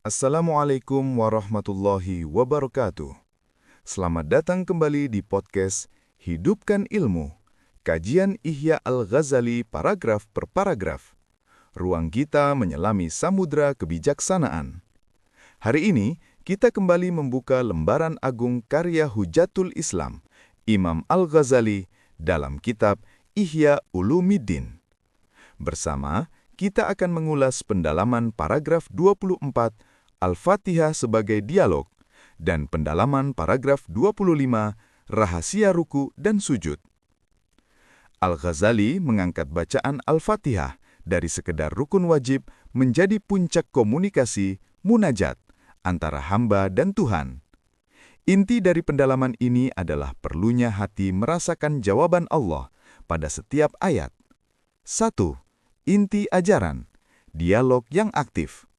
Assalamualaikum warahmatullahi wabarakatuh. Selamat datang kembali di podcast Hidupkan Ilmu, kajian Ihya Al-Ghazali paragraf per paragraf. Ruang kita menyelami samudra kebijaksanaan. Hari ini, kita kembali membuka lembaran agung karya Hujatul Islam, Imam Al-Ghazali, dalam kitab Ihya Ulumiddin. Bersama, kita akan mengulas pendalaman paragraf 24 Al-Fatihah sebagai dialog dan pendalaman paragraf 25 Rahasia Ruku dan Sujud. Al-Ghazali mengangkat bacaan Al-Fatihah dari sekedar rukun wajib menjadi puncak komunikasi munajat antara hamba dan Tuhan. Inti dari pendalaman ini adalah perlunya hati merasakan jawaban Allah pada setiap ayat. 1. Inti ajaran, dialog yang aktif.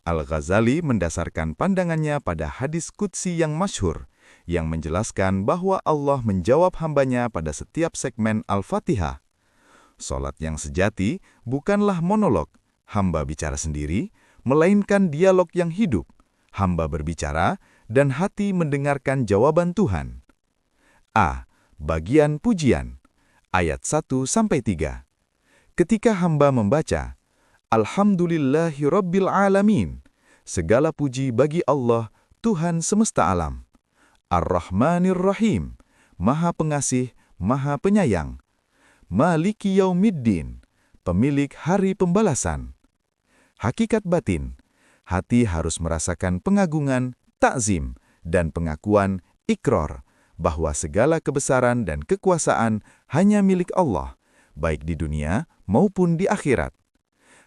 Al-Ghazali mendasarkan pandangannya pada hadis qudsi yang masyhur, yang menjelaskan bahwa Allah menjawab hambanya pada setiap segmen Al-Fatihah. Salat yang sejati bukanlah monolog, hamba bicara sendiri, melainkan dialog yang hidup, hamba berbicara, dan hati mendengarkan jawaban Tuhan. A. Bagian pujian, ayat 1-3. Ketika hamba membaca, Alhamdulillahirabbil alamin, segala puji bagi Allah, Tuhan semesta alam. Ar-Rahmanir Rahim, Maha Pengasih, Maha Penyayang. Maliki Yaumiddin, pemilik hari pembalasan. Hakikat batin, hati harus merasakan pengagungan, takzim, dan pengakuan ikrar bahwa segala kebesaran dan kekuasaan hanya milik Allah, baik di dunia maupun di akhirat.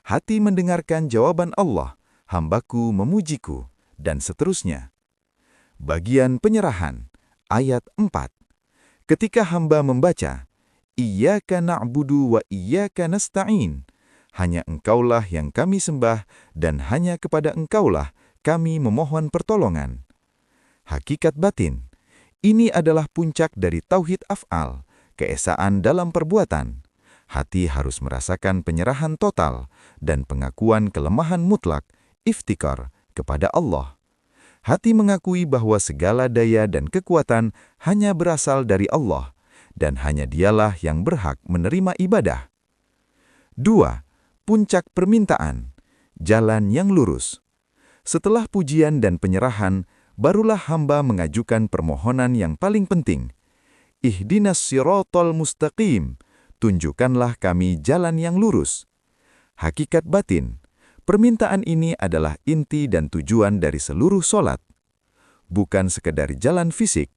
Hati mendengarkan jawaban Allah, hambaku memujiku, dan seterusnya. Bagian penyerahan, ayat 4. Ketika hamba membaca, Iyyaka na'budu wa iyyaka nasta'in, hanya Engkaulah yang kami sembah, dan hanya kepada Engkaulah kami memohon pertolongan. Hakikat batin, ini adalah puncak dari tauhid af'al, keesaan dalam perbuatan. Hati harus merasakan penyerahan total dan pengakuan kelemahan mutlak, iftikar, kepada Allah. Hati mengakui bahwa segala daya dan kekuatan hanya berasal dari Allah, dan hanya Dialah yang berhak menerima ibadah. 2. Puncak permintaan, jalan yang lurus. Setelah pujian dan penyerahan, barulah hamba mengajukan permohonan yang paling penting. Ihdinas siratal mustaqim, tunjukkanlah kami jalan yang lurus. Hakikat batin, permintaan ini adalah inti dan tujuan dari seluruh solat. Bukan sekedar jalan fisik.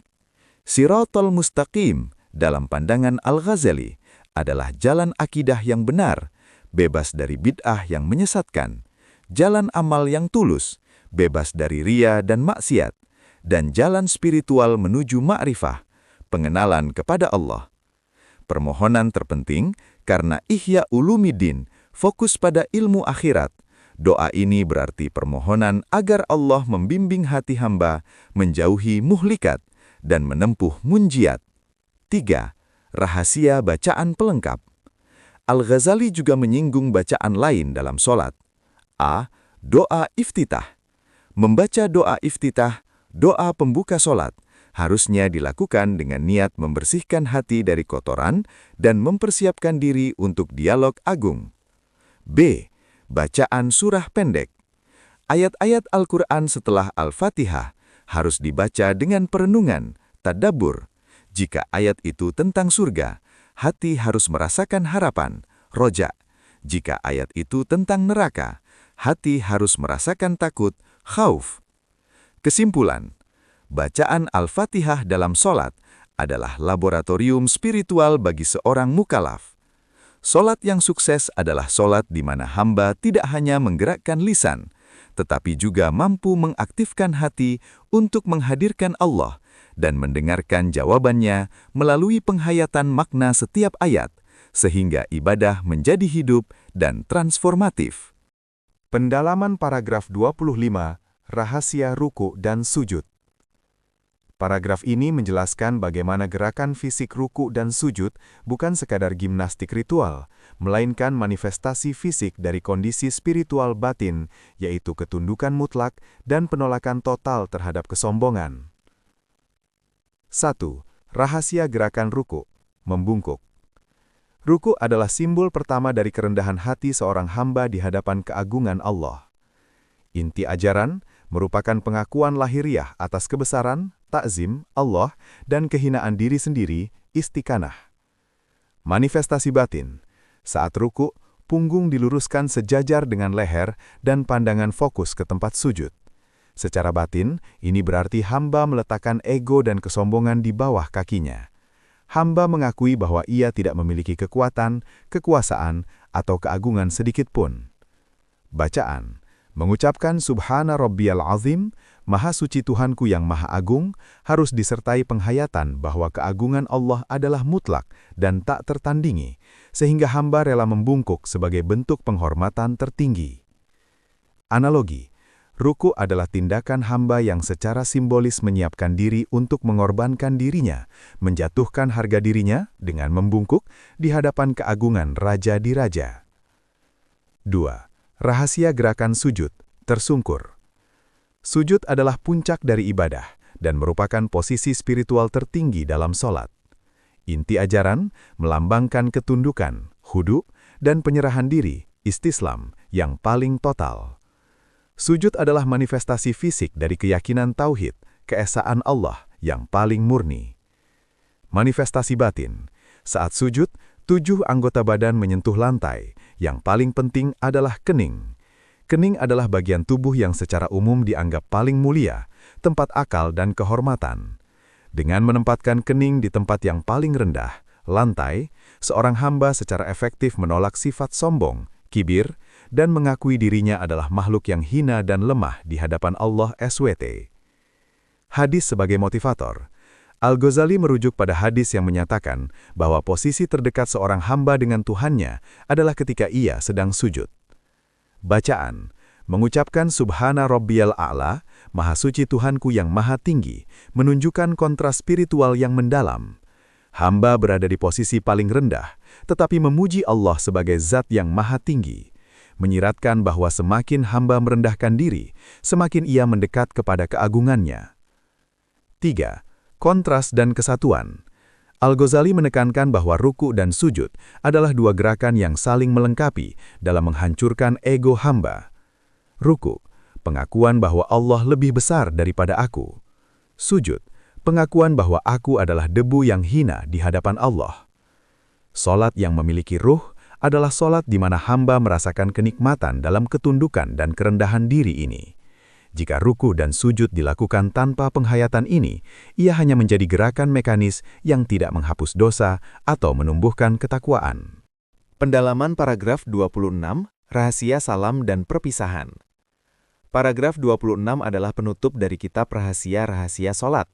Siratal mustaqim, dalam pandangan Al-Ghazali, adalah jalan akidah yang benar, bebas dari bid'ah yang menyesatkan, jalan amal yang tulus, bebas dari ria dan maksiat, dan jalan spiritual menuju ma'rifah, pengenalan kepada Allah. Permohonan terpenting karena Ihya Ulumiddin fokus pada ilmu akhirat. Doa ini berarti permohonan agar Allah membimbing hati hamba menjauhi muhlikat dan menempuh munjiat. 3. Rahasia bacaan pelengkap. Al-Ghazali juga menyinggung bacaan lain dalam solat. A. Doa iftitah. Membaca doa iftitah, doa pembuka solat, harusnya dilakukan dengan niat membersihkan hati dari kotoran dan mempersiapkan diri untuk dialog agung. B. Bacaan surah pendek. Ayat-ayat Al-Quran setelah Al-Fatihah harus dibaca dengan perenungan, tadabbur. Jika ayat itu tentang surga, hati harus merasakan harapan, roja. Jika ayat itu tentang neraka, hati harus merasakan takut, khauf. Kesimpulan, bacaan Al-Fatihah dalam solat adalah laboratorium spiritual bagi seorang mukalaf. Solat yang sukses adalah solat di mana hamba tidak hanya menggerakkan lisan, tetapi juga mampu mengaktifkan hati untuk menghadirkan Allah dan mendengarkan jawabannya melalui penghayatan makna setiap ayat, sehingga ibadah menjadi hidup dan transformatif. Pendalaman paragraf 25, Rahasia Ruku dan Sujud. Paragraf ini menjelaskan bagaimana gerakan fisik ruku dan sujud bukan sekadar gimnastik ritual, melainkan manifestasi fisik dari kondisi spiritual batin, yaitu ketundukan mutlak dan penolakan total terhadap kesombongan. 1. Rahasia gerakan ruku, membungkuk. Ruku adalah simbol pertama dari kerendahan hati seorang hamba di hadapan keagungan Allah. Inti ajaran merupakan pengakuan lahiriah atas kebesaran, takzim, Allah, dan kehinaan diri sendiri, istiqanah. Manifestasi batin. Saat ruku, punggung diluruskan sejajar dengan leher dan pandangan fokus ke tempat sujud. Secara batin, ini berarti hamba meletakkan ego dan kesombongan di bawah kakinya. Hamba mengakui bahwa ia tidak memiliki kekuatan, kekuasaan, atau keagungan sedikit pun. Bacaan. Mengucapkan Subhana Rabbiyal Azim, Maha Suci Tuhanku yang Maha Agung, harus disertai penghayatan bahwa keagungan Allah adalah mutlak dan tak tertandingi, sehingga hamba rela membungkuk sebagai bentuk penghormatan tertinggi. Analogi, ruku adalah tindakan hamba yang secara simbolis menyiapkan diri untuk mengorbankan dirinya, menjatuhkan harga dirinya dengan membungkuk di hadapan keagungan Raja di Raja. 2. Rahasia gerakan sujud, tersungkur. Sujud adalah puncak dari ibadah dan merupakan posisi spiritual tertinggi dalam sholat. Inti ajaran melambangkan ketundukan, khudu, dan penyerahan diri, istislam, yang paling total. Sujud adalah manifestasi fisik dari keyakinan tauhid, keesaan Allah yang paling murni. Manifestasi batin. Saat sujud, 7 anggota badan menyentuh lantai. Yang paling penting adalah kening. Kening adalah bagian tubuh yang secara umum dianggap paling mulia, tempat akal dan kehormatan. Dengan menempatkan kening di tempat yang paling rendah, lantai, seorang hamba secara efektif menolak sifat sombong, kibir, dan mengakui dirinya adalah makhluk yang hina dan lemah di hadapan Allah SWT. Hadis sebagai motivator. Al-Ghazali merujuk pada hadis yang menyatakan bahwa posisi terdekat seorang hamba dengan Tuhannya adalah ketika ia sedang sujud. Bacaan. Mengucapkan Subhana Rabbiyal A'la, Maha Suci Tuhanku yang Maha Tinggi, menunjukkan kontras spiritual yang mendalam. Hamba berada di posisi paling rendah, tetapi memuji Allah sebagai zat yang Maha Tinggi. Menyiratkan bahwa semakin hamba merendahkan diri, semakin ia mendekat kepada keagungannya. 3. Kontras dan kesatuan. Al-Ghazali menekankan bahwa ruku dan sujud adalah dua gerakan yang saling melengkapi dalam menghancurkan ego hamba. Ruku, pengakuan bahwa Allah lebih besar daripada aku. Sujud, pengakuan bahwa aku adalah debu yang hina di hadapan Allah. Salat yang memiliki ruh adalah salat di mana hamba merasakan kenikmatan dalam ketundukan dan kerendahan diri ini. Jika ruku dan sujud dilakukan tanpa penghayatan ini, ia hanya menjadi gerakan mekanis yang tidak menghapus dosa atau menumbuhkan ketakwaan. Pendalaman paragraf 26, Rahasia Salam dan Perpisahan. Paragraf 26 adalah penutup dari kitab Rahasia-Rahasia Salat.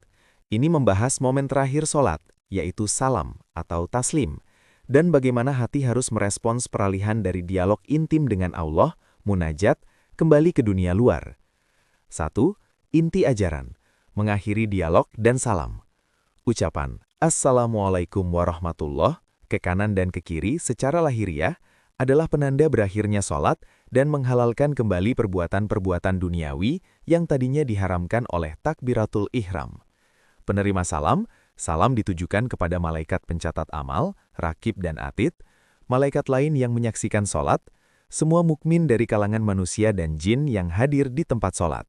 Ini membahas momen terakhir salat, yaitu salam atau taslim, dan bagaimana hati harus merespons peralihan dari dialog intim dengan Allah, munajat, kembali ke dunia luar. 1. Inti ajaran, mengakhiri dialog dan salam. Ucapan Assalamualaikum warahmatullah ke kanan dan ke kiri secara lahiriah adalah penanda berakhirnya sholat dan menghalalkan kembali perbuatan-perbuatan duniawi yang tadinya diharamkan oleh takbiratul ihram. Penerima salam, salam ditujukan kepada malaikat pencatat amal, rakib dan atid, malaikat lain yang menyaksikan sholat, semua mukmin dari kalangan manusia dan jin yang hadir di tempat sholat.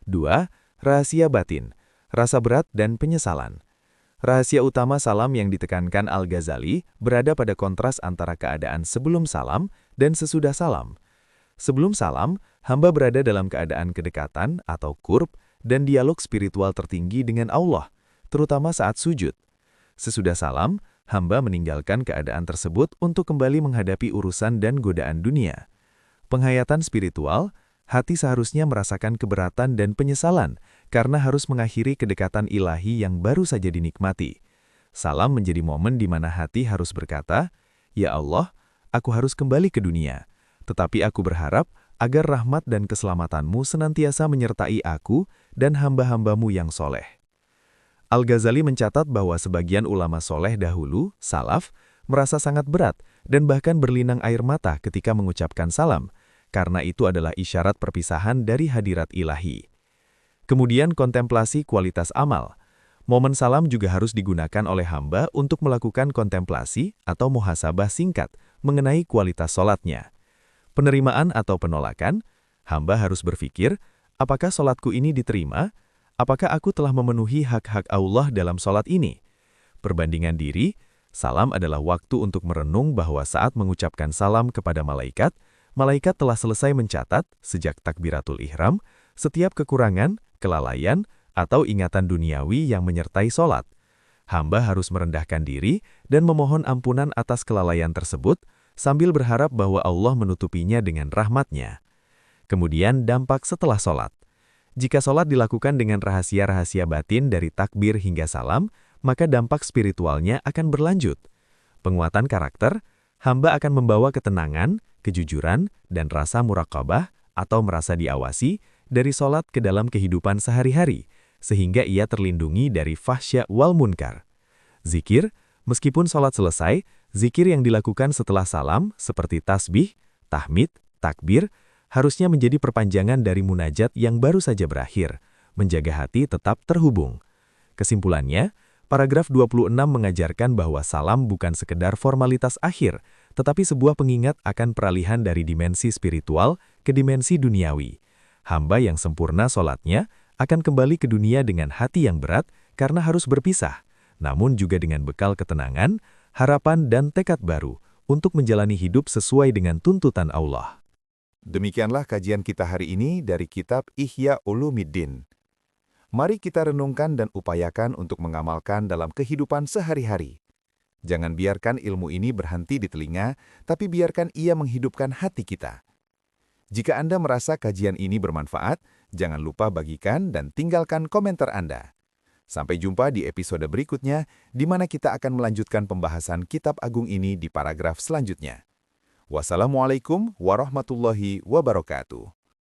2. Rahasia batin, rasa berat dan penyesalan. Rahasia utama salam yang ditekankan Al-Ghazali berada pada kontras antara keadaan sebelum salam dan sesudah salam. Sebelum salam, hamba berada dalam keadaan kedekatan atau qurb dan dialog spiritual tertinggi dengan Allah, terutama saat sujud. Sesudah salam, hamba meninggalkan keadaan tersebut untuk kembali menghadapi urusan dan godaan dunia. Penghayatan spiritual, hati seharusnya merasakan keberatan dan penyesalan karena harus mengakhiri kedekatan ilahi yang baru saja dinikmati. Salam menjadi momen di mana hati harus berkata, "Ya Allah, aku harus kembali ke dunia, tetapi aku berharap agar rahmat dan keselamatanmu senantiasa menyertai aku dan hamba-hambamu yang soleh." Al-Ghazali mencatat bahwa sebagian ulama soleh dahulu, salaf, merasa sangat berat dan bahkan berlinang air mata ketika mengucapkan salam, karena itu adalah isyarat perpisahan dari hadirat ilahi. Kemudian kontemplasi kualitas amal. Momen salam juga harus digunakan oleh hamba untuk melakukan kontemplasi atau muhasabah singkat mengenai kualitas sholatnya. Penerimaan atau penolakan, hamba harus berpikir, apakah sholatku ini diterima? Apakah aku telah memenuhi hak-hak Allah dalam sholat ini? Perbandingan diri, salam adalah waktu untuk merenung bahwa saat mengucapkan salam kepada malaikat, malaikat telah selesai mencatat, sejak takbiratul ihram, setiap kekurangan, kelalaian, atau ingatan duniawi yang menyertai sholat. Hamba harus merendahkan diri dan memohon ampunan atas kelalaian tersebut, sambil berharap bahwa Allah menutupinya dengan rahmat-Nya. Kemudian dampak setelah sholat. Jika sholat dilakukan dengan rahasia-rahasia batin dari takbir hingga salam, maka dampak spiritualnya akan berlanjut. Penguatan karakter, hamba akan membawa ketenangan, kejujuran, dan rasa muraqabah atau merasa diawasi dari sholat ke dalam kehidupan sehari-hari, sehingga ia terlindungi dari fahsya wal munkar. Zikir, meskipun sholat selesai, zikir yang dilakukan setelah salam seperti tasbih, tahmid, takbir, harusnya menjadi perpanjangan dari munajat yang baru saja berakhir, menjaga hati tetap terhubung. Kesimpulannya, paragraf 26 mengajarkan bahwa salam bukan sekedar formalitas akhir, tetapi sebuah pengingat akan peralihan dari dimensi spiritual ke dimensi duniawi. Hamba yang sempurna sholatnya akan kembali ke dunia dengan hati yang berat karena harus berpisah, namun juga dengan bekal ketenangan, harapan, dan tekad baru untuk menjalani hidup sesuai dengan tuntutan Allah. Demikianlah kajian kita hari ini dari kitab Ihya Ulumiddin. Mari kita renungkan dan upayakan untuk mengamalkan dalam kehidupan sehari-hari. Jangan biarkan ilmu ini berhenti di telinga, tapi biarkan ia menghidupkan hati kita. Jika Anda merasa kajian ini bermanfaat, jangan lupa bagikan dan tinggalkan komentar Anda. Sampai jumpa di episode berikutnya, di mana kita akan melanjutkan pembahasan kitab agung ini di paragraf selanjutnya. Wassalamualaikum warahmatullahi wabarakatuh.